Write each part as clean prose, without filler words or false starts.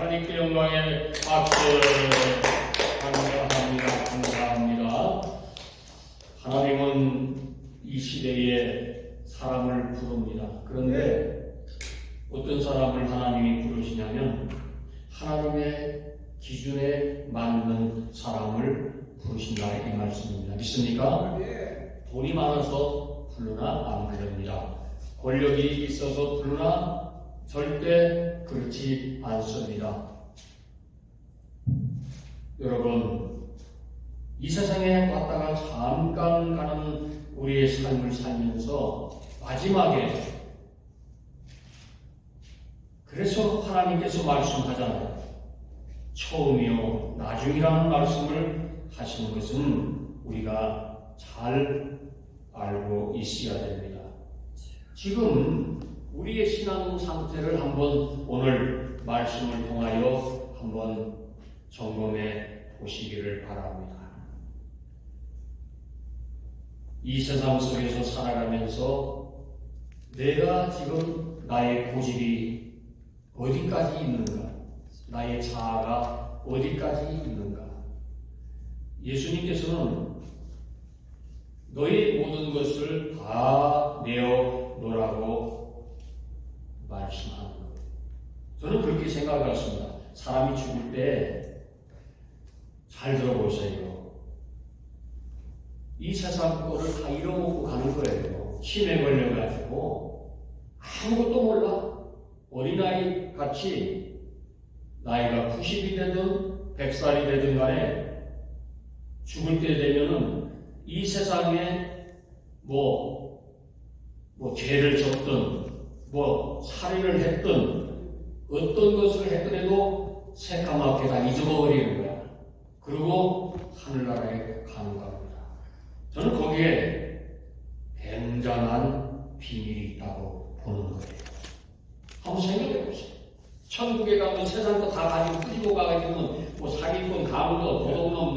하나님께 영광의 박수. 감사합니다. 하나님은 이 시대에 사람을 부릅니다. 그런데 어떤 사람을 하나님이 부르시냐면 하나님의 기준에 맞는 사람을 부르신다 이 말씀입니다. 믿습니까? 돈이 많아서 부르나? 안 그럽니다. 권력이 있어서 부르나? 절대 그렇지 않습니다. 여러분, 이 세상에 왔다가 잠깐 가는 우리의 삶을 살면서 마지막에 그래서 하나님께서 말씀하잖아요. 처음이요 나중이라는 말씀을 하시는 것은 우리가 잘 알고 있어야 됩니다. 지금 우리의 신앙 상태를 한번 오늘 말씀을 통하여 한번 점검해 보시기를 바랍니다. 이 세상 속에서 살아가면서 내가 지금 나의 고집이 어디까지 있는가? 나의 자아가 어디까지 있는가? 예수님께서는 너의 모든 것을 다 내어놓으라고 말씀하는 거예요. 저는 그렇게 생각했습니다. 사람이 죽을 때 잘 들어보세요. 이 세상 거를 다 잃어먹고 가는 거예요. 치매 걸려가지고 아무것도 몰라. 어린아이 같이 나이가 90이 되든 100살이 되든 간에 죽을 때 되면은 이 세상에 죄를 졌든 살인을 했든 어떤 것을 했더라도 새까맣게 다 잊어버리는 거야. 그리고 하늘나라에 가는 겁니다. 저는 거기에 굉장한 비밀이 있다고 보는 거예요. 한번 생각해 보세요. 천국에 가면 세상 거 다 가지고 끄집어 가가지고 사기꾼, 강도, 도둑놈,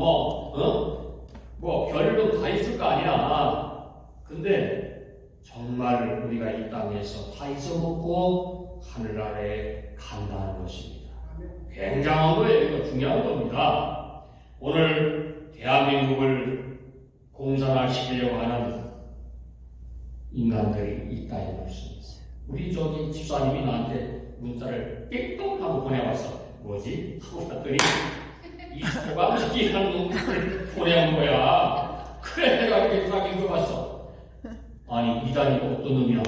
별놈 다 있을 거 아니야. 근데 정말 우리가 이 땅에서 다 잊어먹고 하늘나라에 간다는 것입니다. 굉장한 거예요. 이거 중요한 겁니다. 오늘 대한민국을 공산화시키려고 하는 인간들이 있다 이 말씀입니다. 우리 집사님이 나한테 문자를 삑咚 하고 보내왔어. 뭐지? 하고 봤더니 이 대방식이라는 놈을 보내온 거야. 그래 내가 이렇게 딱 읽어봤어. 아니 이단이 어떤 놈이야?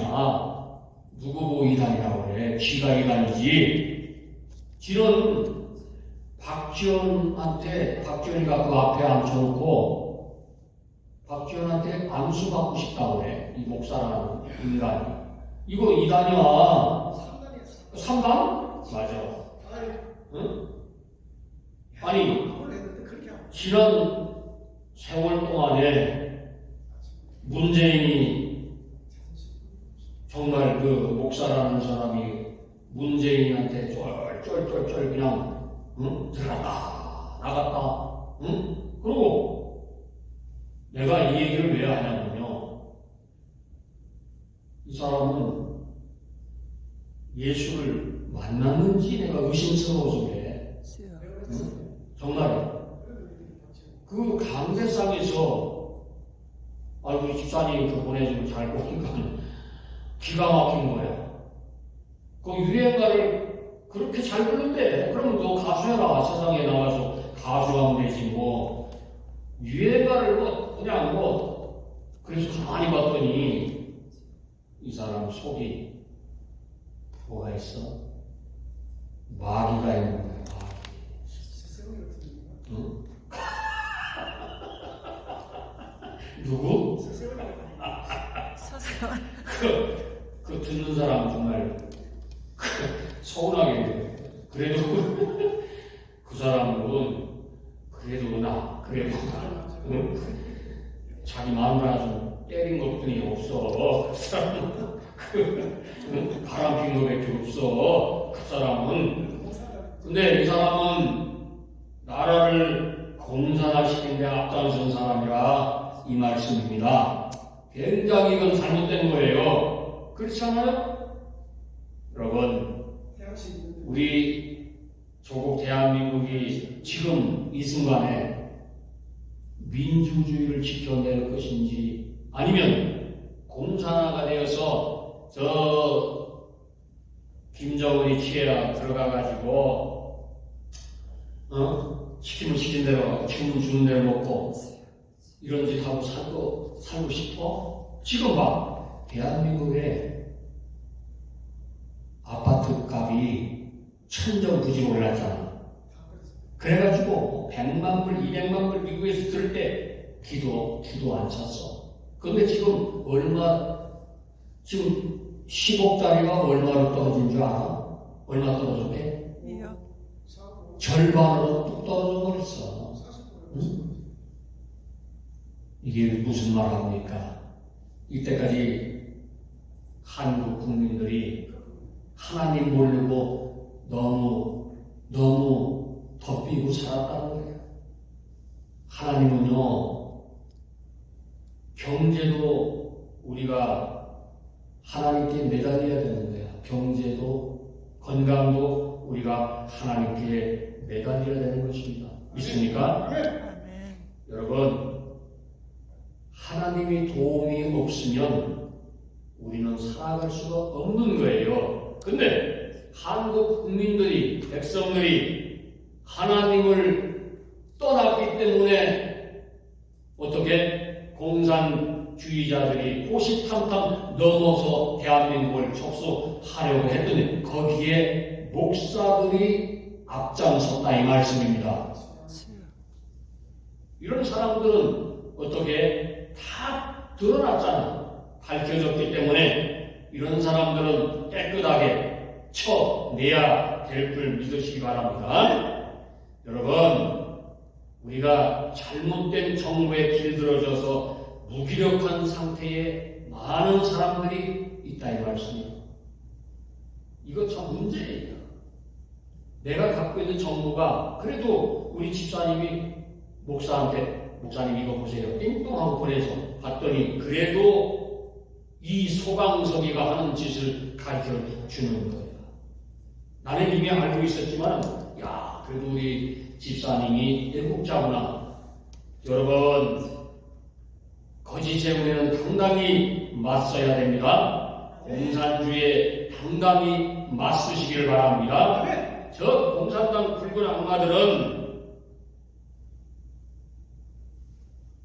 누구 보고 이단이라고 그래? 쥐가 이단이지. 쥐는 박지원이가 그 앞에 앉혀놓고 박지원한테 안수 받고 싶다고 그래. 이 목사라는 인간이. 이거 이단이야. 3단? 맞아. 응? 아니 지난 세월 동안에 문재인이 정말 그 목사라는 사람이 문재인한테 쫄쫄쫄쫄 그냥 들어갔다 나갔다 그리고 내가 이 얘기를 왜 하냐면요, 이 사람은 예수를 만났는지 내가 의심스러워서 그래. 정말 그 강대상에서 우리 집사님 그 보내주고 잘 보니까 기가 막힌 거야. 그 유행가를 그렇게 잘 부른대. 그러면 너 가수해라. 세상에 나가서 가수하면 되지 유행가를 그래서 가만히 봤더니 이 사람 속이 뭐가 있어? 마귀가 있는 거야. 응? 누구? 그 듣는 사람 정말 서운하겠네. 그래도 그 사람은 그래도 나 자기 마음을 좀 때린 것뿐이 없어. 그 사람은 바람 핀 것밖에 없어. 그 사람은. 근데 이 사람은 나라를 공산화시킨 데 앞장선 사람이라 이 말씀입니다. 굉장히 이건 잘못된 거예요. 그렇지 않아요? 여러분, 우리 조국 대한민국이 지금 이 순간에 민주주의를 지켜낼 것인지 아니면 공산화가 되어서 저 김정은이 취해라 들어가가지고 시키면 시킨 대로 주면 주는 대로 먹고 이런 짓 하고 살고 싶어? 지금 봐, 대한민국의 아파트 값이 천정부지 올랐잖아. 그래가지고 100만 불, 200만 불 미국에서 들을 때 귀도 안 찼어. 근데 지금 지금 10억짜리가 얼마로 떨어진 줄 알아? 얼마 떨어졌대? 절반으로 뚝 떨어져 버렸어. 응? 이게 무슨 말 합니까? 이때까지 한국 국민들이 하나님 모르고 너무 덮이고 살았다는 거예요. 하나님은요, 경제도 우리가 하나님께 매달려야 되는 거야. 경제도, 건강도 우리가 하나님께 매달려야 되는 것입니다. 믿습니까? 여러분, 하나님이 도움이 없으면 우리는 살아갈 수가 없는 거예요. 근데 한국 국민들이, 백성들이 하나님을 떠났기 때문에 어떻게 공산주의자들이 호시탐탐 넘어서 대한민국을 접수하려고 했더니 거기에 목사들이 앞장섰다 이 말씀입니다. 이런 사람들은 어떻게 다 드러났잖아. 밝혀졌기 때문에 이런 사람들은 깨끗하게 쳐내야 될 줄 믿으시기 바랍니다. 여러분, 우리가 잘못된 정부에 길들어져서 무기력한 상태에 많은 사람들이 있다 이 말씀이에요. 이거 참 문제예요. 내가 갖고 있는 정보가 그래도 우리 집사님이 목사한테 목사님 이거 보세요. 띵동하고 보내서 봤더니 그래도 이 소강석이가 하는 짓을 가르쳐 주는 거예요. 나는 이미 알고 있었지만 야 그래도 우리 집사님이 애국자구나. 여러분 거짓 재물에는 당당히 맞서야 됩니다. 공산주의에 당당히 맞서시기를 바랍니다. 저 공산당 붉은 악마들은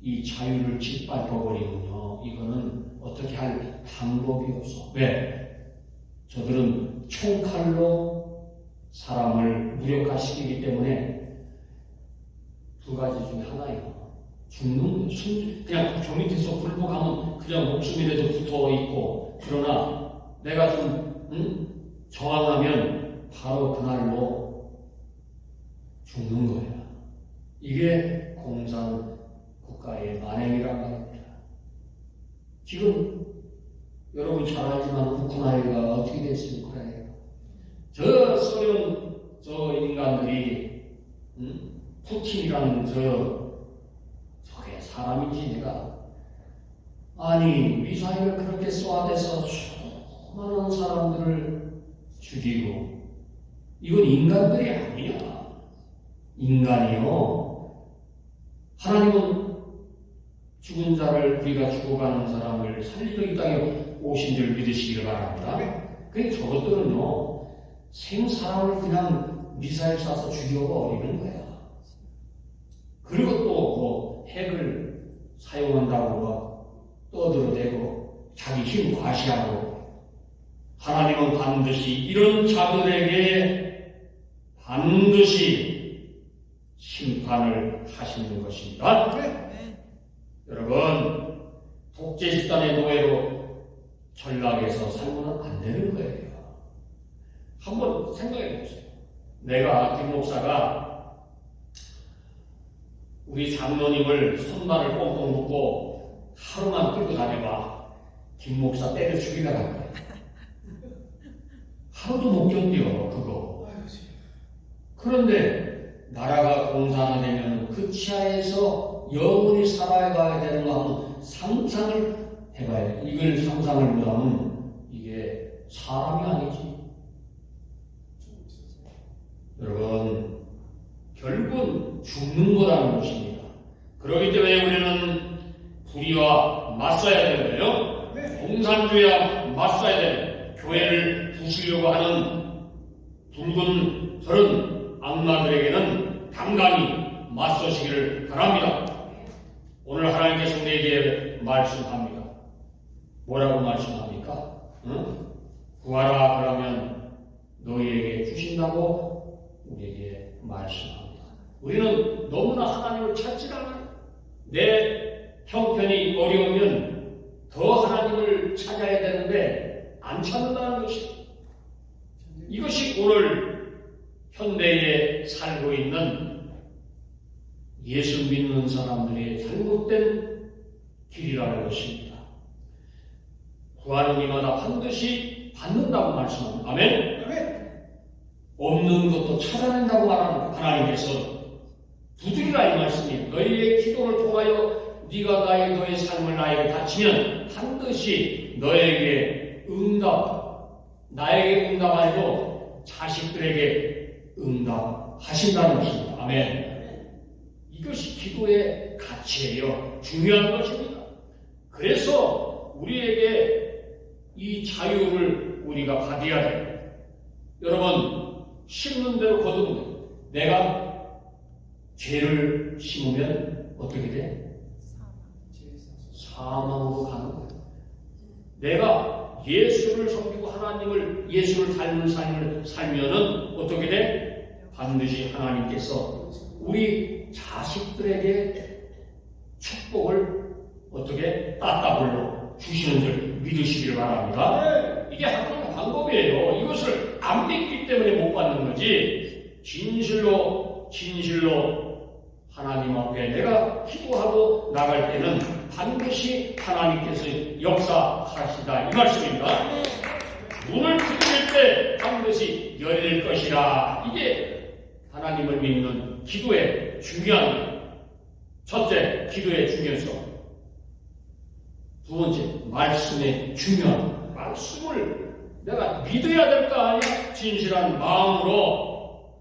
이 자유를 짓밟아버리면요, 이거는 어떻게 할 방법이 없어. 왜? 저들은 총칼로 사람을 무력화시키기 때문에 두 가지 중에 하나예요. 죽는, 그냥 저 밑에서 굴복하면 그냥 목숨이라도 붙어 있고, 그러나 내가 좀, 저항하면 바로 그날로 죽는 거야. 이게 공산 국가의 만행이란 말입니다. 지금 여러분 잘 알지만 우크라이나가 어떻게 됐습니까? 저 소련 저 인간들이 푸틴이라는 저게 사람인지 내가 아니 미사일을 그렇게 쏘아대서 수많은 사람들을 죽이고 이건 인간들이 아니야. 인간이요. 하나님은 죽은 자를 우리가 죽어가는 사람을 살리러 이 땅에 오신 줄 믿으시기를 바랍니다. 그러니까 저것들은요 생사람을 그냥 미사일 쏴서 죽여버리는 거야. 그리고 또 뭐 핵을 사용한다고 막 떠들어대고 자기 힘 과시하고 하나님은 반드시 이런 자들에게 반드시 심판을 하시는 것입니다. 여러분, 독재 집단의 노예로 전락해서 살면 안 되는 거예요. 한번 생각해 보세요. 내가 김 목사가 우리 장로님을 손발을 꽁꽁 묶고 하루만 끌고 다녀봐. 김 목사 때려 죽이다 갈 거야. 하루도 못 견뎌 그거. 그런데 나라가 공산화되면 그 치하에서 영원히 살아가야 되는 거 한번 상상을 해봐야 돼. 이걸 상상을 못하면 이게 사람이 아니지. 여러분 죽는 거라는 것입니다. 그렇기 때문에 우리는 불의와 맞서야 되는 거예요. 공산주의와 맞서야 되는, 교회를 부수려고 하는 붉은 저런 악마들에게는 당당히 맞서시기를 바랍니다. 오늘 하나님께서 우리에게 말씀합니다. 뭐라고 말씀합니까? 구하라 그러면 너희에게 주신다고 우리에게 말씀합니다. 우리는 너무나 하나님을 찾지 않아요. 내 형편이 어려우면 더 하나님을 찾아야 되는데 안 찾는다는 것이, 이것이 오늘 현대에 살고 있는 예수 믿는 사람들의 잘못된 길이라는 것입니다. 구하는 이마다 반드시 받는다고 말씀합니다. 아멘? 아멘. 없는 것도 찾아낸다고 말합니다. 하나님께서 두드리라 이 말씀이에요. 너희의 기도를 통하여 네가 너의 삶을 나에게 바치면 반드시 너에게 응답, 나에게 응답 아니고 자식들에게 응답하신다는 것입니다. 아멘. 이것이 기도의 가치예요. 중요한 것입니다. 그래서 우리에게 이 자유를 우리가 가져야 돼요. 여러분, 심는 대로 거두는 거예요. 내가 죄를 심으면 어떻게 돼? 사망으로 가는 거예요. 내가 예수를 섬기고 하나님을, 예수를 닮은 삶을 살면은 어떻게 돼? 반드시 하나님께서 우리 자식들에게 축복을 어떻게 따따블로 주시는 줄 믿으시길 바랍니다. 이게 하나님의 방법이에요. 이것을 안 믿기 때문에 못 받는 거지, 진실로 하나님 앞에 내가 기도하고 나갈 때는 반드시 하나님께서 역사하시다 이 말씀입니다. 문을 두드릴 때 반드시 열릴 것이라. 이게 하나님을 믿는 기도의 중요한 것. 첫째, 기도의 중요성. 두 번째, 말씀의 중요함. 말씀을 내가 믿어야 될 거 아니야? 진실한 마음으로.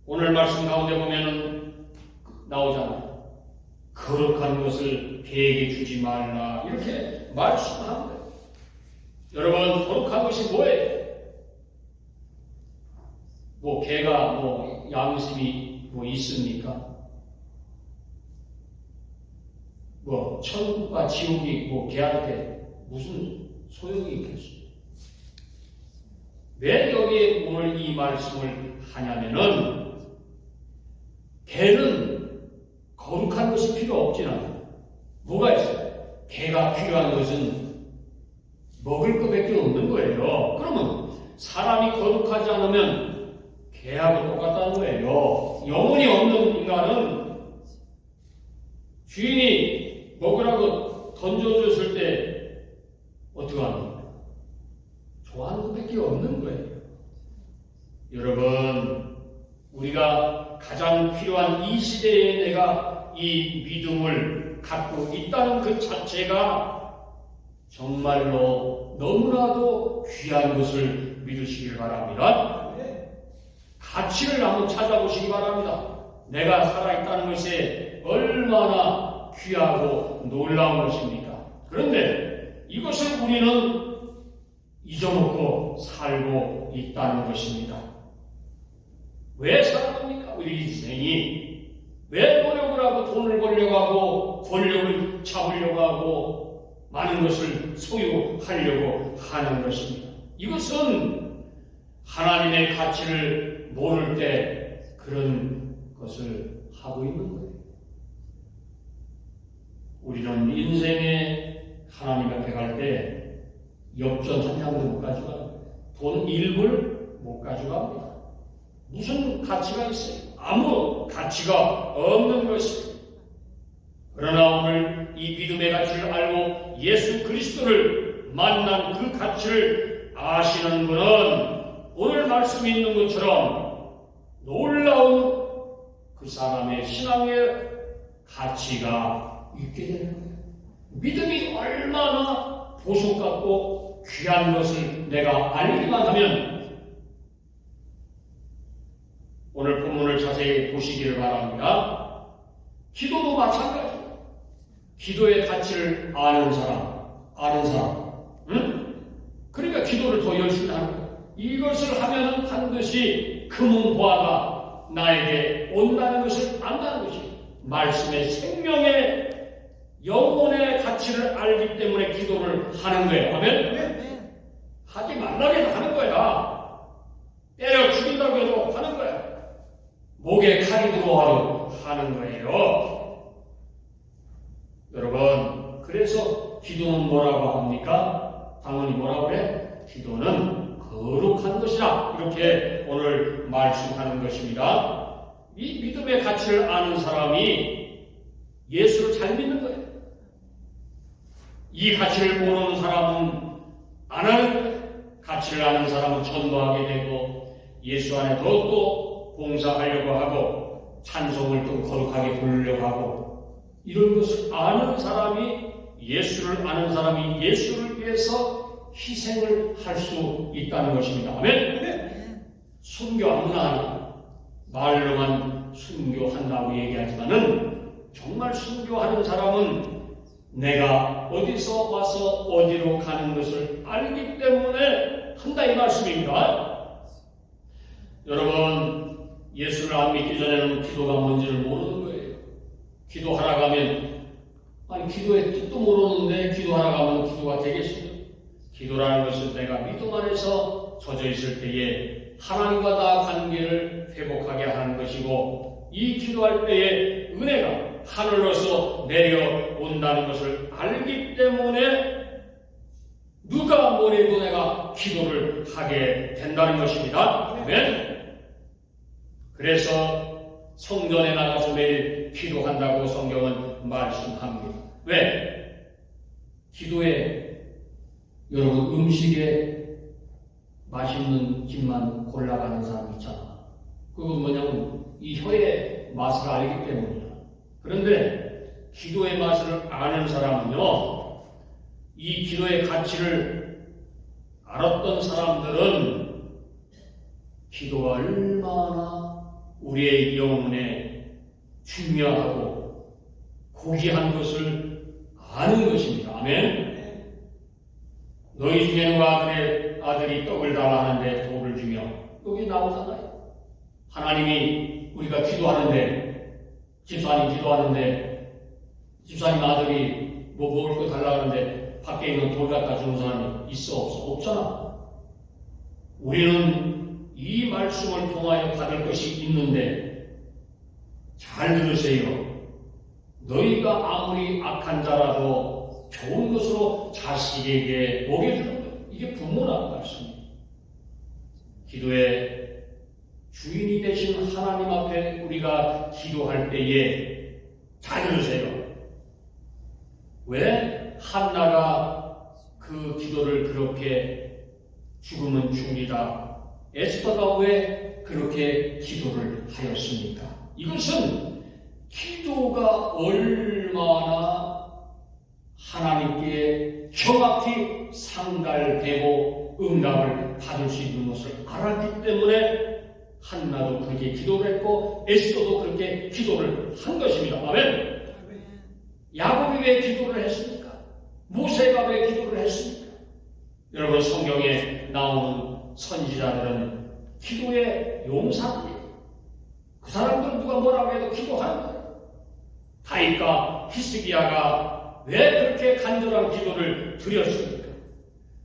오늘 말씀 가운데 보면은 나오잖아요. 거룩한 것을 개에게 주지 말라. 이렇게 말씀하는 거예요. 여러분, 거룩한 것이 뭐예요? 개가 양심이 있습니까? 천국과 지옥이 개한테 무슨 소용이 있겠어요? 왜 여기에 오늘 이 말씀을 하냐면은, 개는 거룩한 것이 필요 없진 않아요. 뭐가 있어요? 개가 필요한 것은 먹을 것밖에 없는 거예요. 그러면 사람이 거룩하지 않으면 개하고 똑같다는 거예요. 영혼이 없는 인간은 주인이 먹으라고 던져줬을 때 어떻게 합니까? 좋아하는 것밖에 없는 거예요. 여러분, 우리가 가장 필요한 이 시대에 내가 이 믿음을 갖고 있다는 그 자체가 정말로 너무나도 귀한 것을 믿으시길 바랍니다. 가치를 한번 찾아보시기 바랍니다. 내가 살아있다는 것이 얼마나 귀하고 놀라운 것입니까? 그런데 이것을 우리는 잊어먹고 살고 있다는 것입니다. 왜 살아갑니까? 우리 인생이 왜 노력을 하고 돈을 벌려고 하고 권력을 잡으려고 하고 많은 것을 소유하려고 하는 것입니다. 이것은 하나님의 가치를 모를 때 그런 것을 하고 있는 거예요. 우리는 인생에 하나님 앞에 갈 때 엽전 한 장도 못 가져가요. 돈 1불 못 가져갑니다. 무슨 가치가 있어요? 아무 가치가 없는 것입니다. 그러나 오늘 이 믿음의 가치를 알고 예수 그리스도를 만난 그 가치를 아시는 분은 오늘 말씀이 있는 것처럼 놀라운 그 사람의 신앙의 가치가 있게 되는 거예요. 믿음이 얼마나 보석 같고 귀한 것을 내가 알기만 하면, 오늘 본문을 자세히 보시기를 바랍니다. 기도도 마찬가지. 기도의 가치를 아는 사람, 응? 그러니까 기도를 더 열심히 하는 거예요. 이것을 하면은 반드시 금은보화가 나에게 온다는 것을 안다는 것이 말씀의 생명의 영혼의 가치를 알기 때문에 기도를 하는 거예요. 아멘? 하지 말라고 해도 하는 거야. 때려 죽인다고 해도 하는 거야. 목에 칼이 들어와도 하는 거예요. 여러분, 그래서 기도는 뭐라고 합니까? 당연히 뭐라고 그래? 기도는 거룩한 것이다. 이렇게 오늘 말씀하는 것입니다. 이 믿음의 가치를 아는 사람이 예수를 잘 믿는 거예요. 이 가치를 모르는 사람은 안 하는 거예요. 가치를 아는 사람은 전도하게 되고 예수 안에 더욱더 봉사하려고 하고 찬송을 또 거룩하게 부르려고 하고 이런 것을 아는 사람이 예수를 아는 사람이 예수를 위해서 희생을 할 수 있다는 것입니다. 아멘? 순교 아무나 하나 말로만 순교한다고 얘기하지만은 정말 순교하는 사람은 내가 어디서 와서 어디로 가는 것을 알기 때문에 한다 이 말씀입니다. 여러분, 예수를 안 믿기 전에는 기도가 뭔지를 모르는 거예요. 기도하러 가면 아니 기도의 뜻도 모르는데 기도하러 가면 기도가 되겠어요? 기도라는 것은 내가 믿음 안에서 젖어 있을 때에 하나님과 나 관계를 회복하게 하는 것이고 이 기도할 때에 은혜가 하늘로서 내려온다는 것을 알기 때문에 누가 뭐래도 내가 기도를 하게 된다는 것입니다. 아멘. 그래서 성전에 나가서 매일 기도한다고 성경은 말씀합니다. 왜? 기도에 여러분 음식에 맛있는 집만 골라가는 사람 있잖아. 그건 뭐냐면 이 혀의 맛을 알기 때문이야. 그런데 기도의 맛을 아는 사람은요, 이 기도의 가치를 알았던 사람들은 기도가 얼마나 우리의 영혼에 중요하고 고귀한 것을 아는 것입니다. 아멘. 너희 중에 누가 그의 아들이 떡을 달라 하는데 돌을 주며 여기 나오잖아요. 하나님이 우리가 기도하는데 집사님 기도하는데 집사님 아들이 뭐 먹을 거 달라 하는데 밖에 있는 돌 갖다 주는 사람이 있어 없어? 없잖아. 우리는 이 말씀을 통하여 받을 것이 있는데 잘 들으세요. 너희가 아무리 악한 자라도 좋은 것으로 자식에게 먹여주는 것. 이게 부모라는 말씀입니다. 기도의 주인이 되신 하나님 앞에 우리가 기도할 때에 잘 들으세요. 왜 한나가 그 기도를 그렇게 죽으면 죽이다. 에스더가 왜 그렇게 기도를 하였습니까? 이것은 기도가 얼마나 하나님께 정확히 상달되고 응답을 받을 수 있는 것을 알았기 때문에 한나도 그렇게 기도를 했고 에스더도 그렇게 기도를 한 것입니다. 아멘. 야곱이 왜 기도를 했습니까? 모세가 왜 기도를 했습니까? 여러분, 성경에 나오는 선지자들은 기도의 용사들이에요. 그 사람들은 누가 뭐라고 해도 기도하는 거예요. 다윗과 히스기야가 왜 그렇게 간절한 기도를 드렸습니까?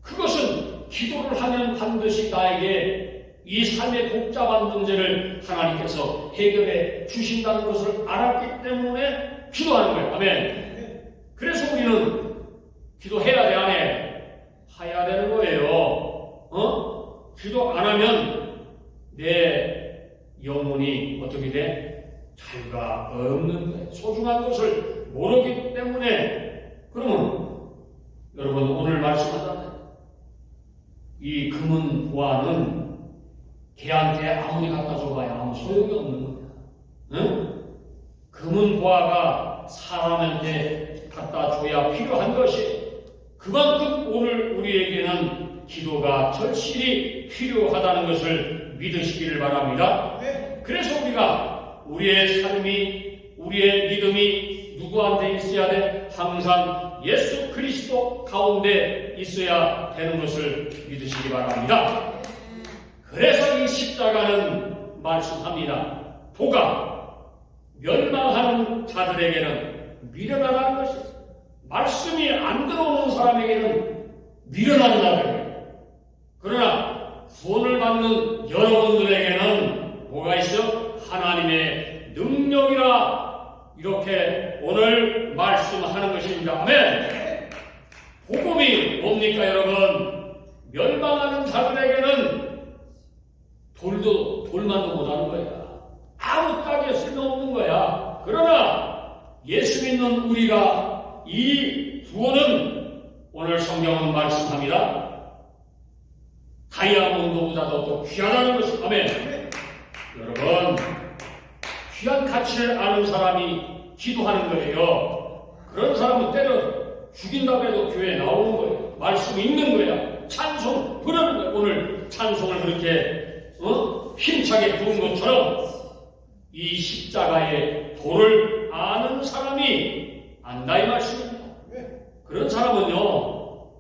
그것은 기도를 하면 반드시 나에게 이 삶의 복잡한 문제를 하나님께서 해결해 주신다는 것을 알았기 때문에 기도하는 거예요. 아멘. 그래서 우리는 기도해야 돼, 안 해? 해야 되는 거예요. 기도 안 하면 내 영혼이 어떻게 돼? 자유가 없는 거예요. 소중한 것을 모르기 때문에. 그러면 여러분, 오늘 말씀하잖아요. 이 금은 보화는 걔한테 아무리 갖다 줘봐야 아무 소용이 없는 거야. 응? 금은 보화가 사람한테 갖다 줘야 필요한 것이 그만큼 오늘 우리에게는 기도가 절실히 필요하다는 것을 믿으시기를 바랍니다. 그래서 우리가 우리의 삶이, 우리의 믿음이 누구한테 있어야 돼? 항상 예수 그리스도 가운데 있어야 되는 것을 믿으시기 바랍니다. 그래서 이 십자가는 말씀합니다. 도가 멸망하는 자들에게는 미련하다는 것이, 말씀이 안 들어오는 사람에게는 미련한 자들이에요. 그러나 구원을 받는 여러분들에게는 뭐가 있어? 하나님의 능력이라 이렇게 오늘 말씀하는 것입니다. 아멘. 복음이 뭡니까 여러분? 멸망하는 자들에게는 돌만도 못하는 거야. 아무 딱에 쓸모없는 거야. 그러나 예수 믿는 우리가 이 구원은 오늘 성경은 말씀합니다. 다이아몬드보다도 더 귀하다는 것이. 아멘. 여러분, 귀한 가치를 아는 사람이 기도하는 거예요. 그런 사람은 때려 죽인다고 해도 교회에 나오는 거예요. 말씀이 있는 거야. 찬송 부르는 거야. 오늘 찬송을 그렇게 힘차게 부른 것처럼 이 십자가의 도를 아는 사람이 안다 이 말씀입니다. 그런 사람은요,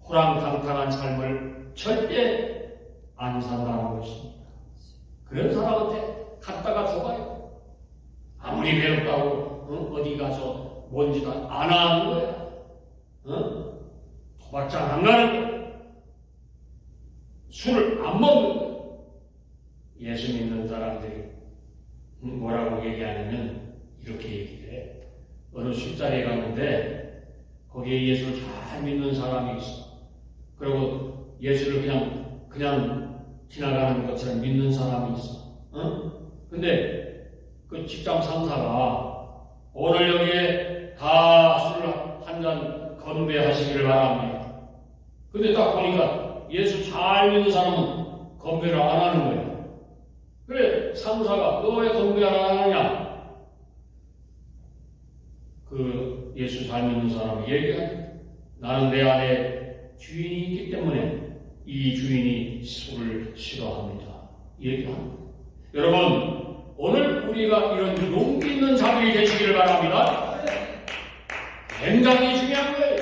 호랑강탕한 삶을 절대 안 산다는 것입니다. 그런 사람한테 갔다가 죽어요. 아무리 배웠다고 어디 가서 뭔지도 안 하는 거야. 도박장 안 가는 거야. 술을 안 먹는 거야. 예수 믿는 사람들이 뭐라고 얘기하냐면 이렇게 얘기해. 어느 술자리에 갔는데 거기에 예수를 잘 믿는 사람이 있어. 그리고 예수를 그냥 지나가는 것처럼 믿는 사람이 있어. 근데 그 직장 상사가 오늘 여기에 다 술을 한 잔 건배하시기를 바랍니다. 근데 딱 보니까 예수 잘 믿는 사람은 건배를 안 하는 거예요. 그래, 상사가 너 왜 건배 안 하냐? 그 예수 잘 믿는 사람이 얘기하죠. 나는 내 안에 주인이 있기 때문에 이 주인이 술을 싫어합니다. 얘기합니다. 여러분, 오늘 우리가 이런 용기 있는 자들이 되시기를 바랍니다. 굉장히 중요한 거예요.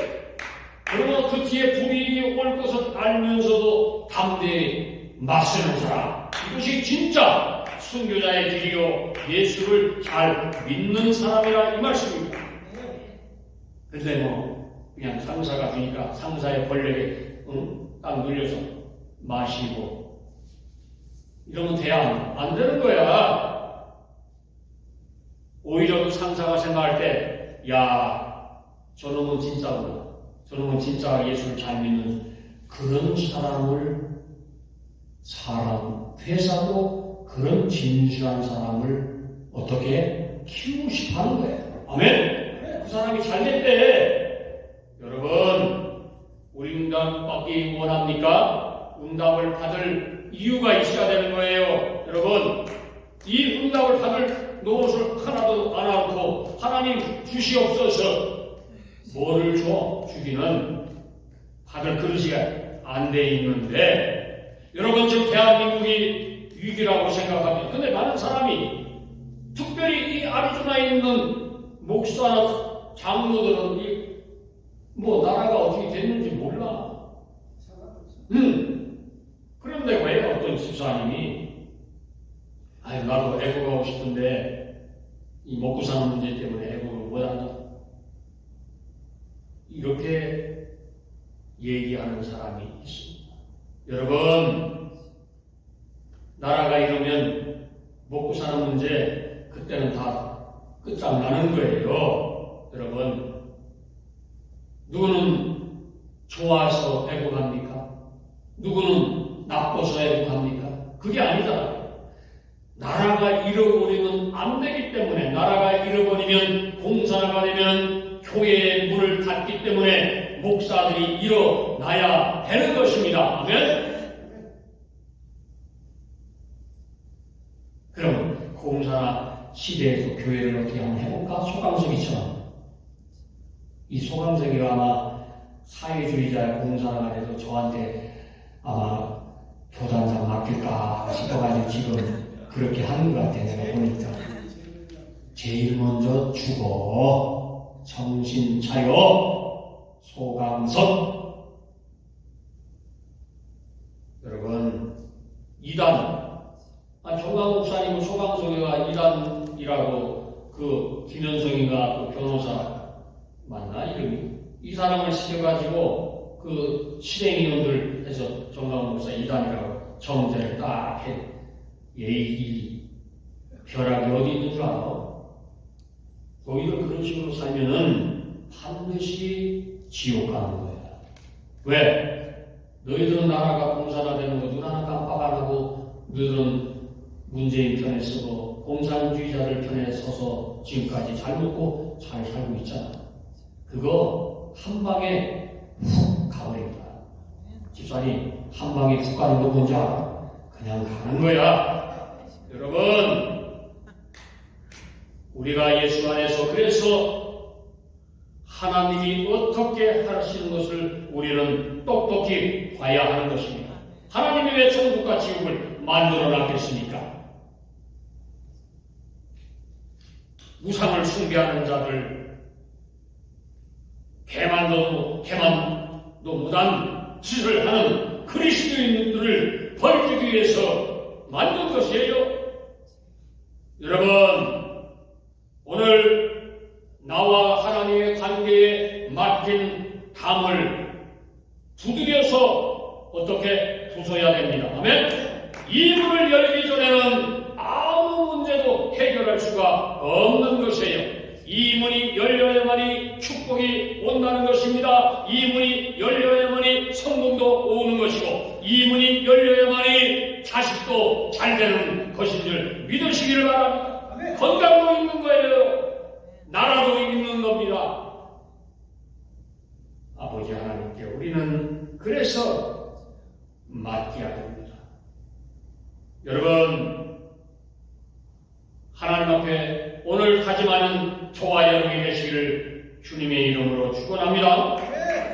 그러나 그 뒤에 불이익이 올 것을 알면서도 담대히 맞서는 사람, 이것이 진짜 순교자의 길이요 예수를 잘 믿는 사람이라 이 말씀입니다. 근데 그냥 상사가 주니까 상사의 권력에 딱 눌려서 마시고 이러면 돼야 안 되는 거야. 오히려 그 상사가 생각할 때, 야, 저놈은 진짜구나. 저놈은 진짜 예수를 잘 믿는 그런 회사도 그런 진실한 사람을 어떻게 키우고 싶어 하는 거예요. 아멘? 그 사람이 잘 됐대. 여러분, 우리 응답 받기 원합니까? 응답을 받을 이유가 있어야 되는 거예요. 여러분, 이 응답을 받을 노릇을 하나도 안 하고 하나님 주시옵소서. 뭐를 줘? 주기는 받을 그릇이 안 돼 있는데, 여러분 지금 대한민국이 위기라고 생각합니다. 근데 많은 사람이, 특별히 이 아리조나에 있는 목사나 장로들은 나라가 어떻게 됐는지 몰라. 그런데 왜 어떤 집사님이 나도 애국하고 싶은데 이 먹고 사는 문제 때문에 애국을 못한다. 이렇게 얘기하는 사람이 있습니다. 여러분, 나라가 이러면 먹고 사는 문제 그때는 다 끝장나는 거예요. 여러분, 누구는 좋아서 애국합니까? 누구는 나빠서 애국합니까? 그게 아니잖아요. 나라가 잃어버리면 안 되기 때문에, 나라가 잃어버리면 공산화가 되면 교회의 문을 닫기 때문에 목사들이 일어나야 되는 것입니다. 아멘? 그럼 공산화 시대에서 교회를 어떻게 한번 해볼까? 소강석이처럼. 이 소강석이가 아마 사회주의자 공산화가 돼서 저한테 아마 교단장 맡길까 싶어가지고 지금 그렇게 하는 것 같아, 내가 보니까. 제일 먼저 죽어. 정신 차려. 소강섭. 여러분, 이단. 정강 목사님은 소강섭이가 이단이라고 그 김현성이가 그 변호사 맞나 이름이? 이 사람을 시켜가지고 그 실행위원들 해서 정강 목사 이단이라고 정죄를 딱 해. 이 벼락이 어디 있는 줄 알아? 너희들 그런 식으로 살면은 반드시 지옥 가는 거야. 왜? 너희들은 나라가 공산화되는 거 눈 하나 깜빡 안 하고 너희들은 문재인 편에 서고 공산주의자들 편에 서서 지금까지 잘 먹고 잘 살고 있잖아. 그거 한 방에 훅 가버린 거야. 집사님, 한 방에 훅 가는 거 뭔지 알아? 그냥 가는 거야. 여러분, 우리가 예수 안에서 그래서 하나님이 어떻게 하시는 것을 우리는 똑똑히 봐야 하는 것입니다. 하나님이 왜 천국과 지옥을 만들어 놨겠습니까? 우상을 숭배하는 자들, 개만도 못한 짓을 하는 그리스도인들을 벌주기 위해서 만든 것이에요. 여러분, 오늘 나와 하나님의 관계에 맡긴 담을 두드려서 어떻게 부숴야 됩니다. 아멘? 이 문을 열기 전에는 아무 문제도 해결할 수가 없는 것이에요. 이 문이 열려야만이 축복이 온다는 것입니다. 이 문이 열려야만이 성공도 오는 것이고, 이 문이 열려야만이 자식도 잘 되는 것인 줄 믿으시기를 바랍니다. 아멘. 건강도 있는 거예요. 나라도 있는 겁니다. 아버지 하나님께 우리는 그래서 맡겨야 됩니다. 여러분, 하나님 앞에 오늘 다짐하는 저와 여러분이 되시기를 주님의 이름으로 축원합니다.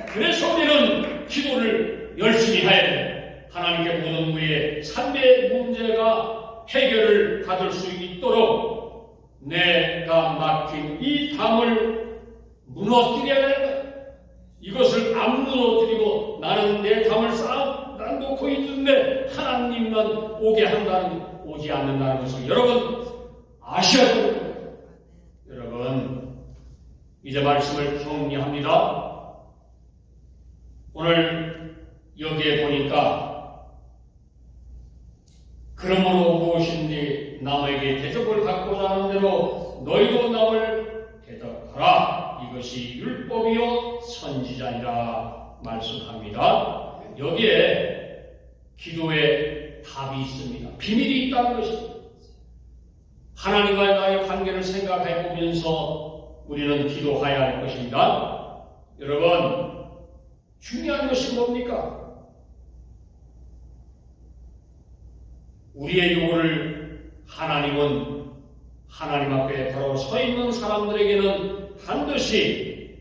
그래서 우리는 기도를 열심히 해야 돼요. 하나님께 모든 우리의 삶의 문제가 해결을 받을 수 있도록 내가 맡긴 이 담을 무너뜨려야 되는 거예요. 이것을 안 무너뜨리고 나는 내 담을 싹 놔놓고 있는데 하나님만 오지 않는다는 것을 여러분 아셔야 됩니다. 여러분, 이제 말씀을 정리합니다. 오늘 여기에 보니까 그러므로 무엇인지 남에게 대접을 받고자 하는 대로 너희도 남을 대접하라. 이것이 율법이요 선지자니라 말씀합니다. 여기에 기도의 답이 있습니다. 비밀이 있다는 것입니다. 하나님과의 나의 관계를 생각해 보면서 우리는 기도해야 할 것입니다. 여러분, 중요한 것이 뭡니까? 우리의 요구를 하나님은 하나님 앞에 바로 서 있는 사람들에게는 반드시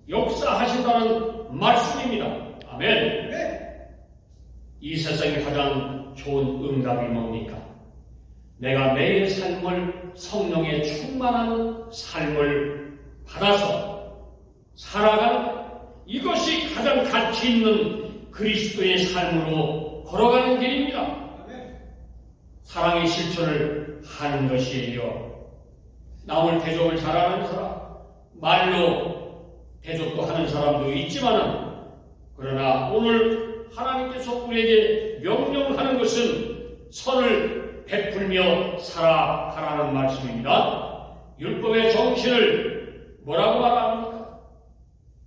역사하신다는 말씀입니다. 아멘. 이 세상에 가장 좋은 응답이 뭡니까? 내가 매일 삶을 성령의 충만한 삶을 받아서 살아가는 이것이 가장 가치 있는 그리스도의 삶으로 걸어가는 길입니다. 사랑의 실천을 하는 것이에요. 남을 대접을 잘하는 사람, 말로 대접도 하는 사람도 있지만은, 그러나 오늘 하나님께서 우리에게 명령하는 것은 선을 베풀며 살아가라는 말씀입니다. 율법의 정신을 뭐라고 말합니까?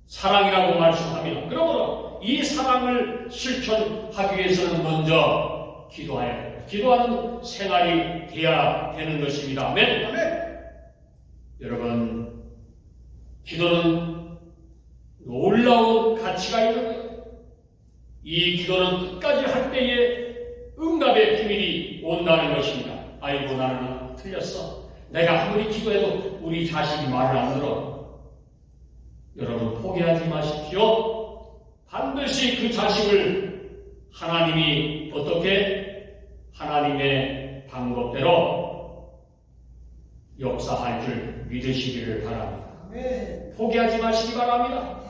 사랑이라고 말씀합니다. 그러므로 이 사랑을 실천하기 위해서는 먼저 기도해야 해요. 기도하는 생활이 되어야 되는 것입니다. 아멘. 아멘. 여러분, 기도는 놀라운 가치가 있는 거예요. 이 기도는 끝까지 할 때에 응답의 비밀이 온다는 것입니다. 아이고, 나는 틀렸어. 내가 아무리 기도해도 우리 자식이 말을 안 들어. 여러분, 포기하지 마십시오. 반드시 그 자식을 하나님이 어떻게 하나님의 방법대로 역사할 줄 믿으시기를 바랍니다. 포기하지 마시기 바랍니다.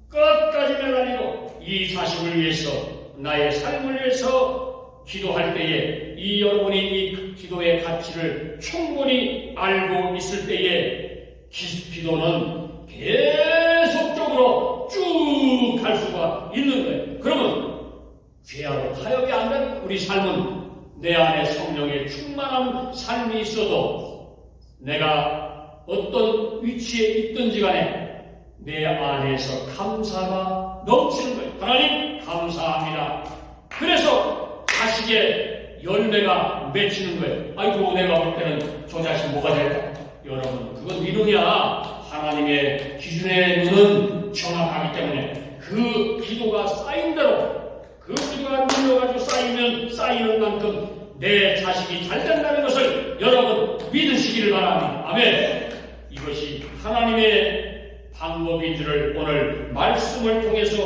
끝까지 매달리고 이 자식을 위해서, 나의 삶을 위해서 기도할 때에 이 여러분이 이 기도의 가치를 충분히 알고 있을 때에 기도는 계속적으로 쭉 갈 수가 있는 거예요. 그러면 죄하고 타협이 안 되는 우리 삶은 내 안에 성령의 충만한 삶이 있어도 내가 어떤 위치에 있든지 간에 내 안에서 감사가 넘치는 거예요. 하나님 감사합니다. 그래서 자식의 열매가 맺히는 거예요. 아이고 내가 볼 때는 저 자식 뭐가 될까? 여러분 그건 네 눈이야. 하나님의 기준의 눈은 정확하기 때문에 그 기도가 쌓인 대로 그 기도가 눌려가지고 쌓이면 쌓이는 만큼 내 자식이 잘 된다는 것을 여러분 믿으시기를 바랍니다. 아멘. 이것이 하나님의 방법인 줄을 오늘 말씀을 통해서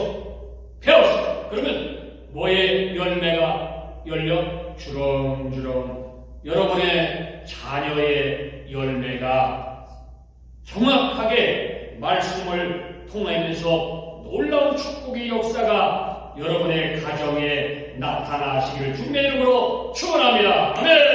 배웠어요. 그러면 뭐의 열매가 열려? 주렁주렁 여러분의 자녀의 열매가 정확하게 말씀을 통하면서 놀라운 축복의 역사가 여러분의 가정에 나타나시기를 주님의 이름으로 축원합니다. 아멘.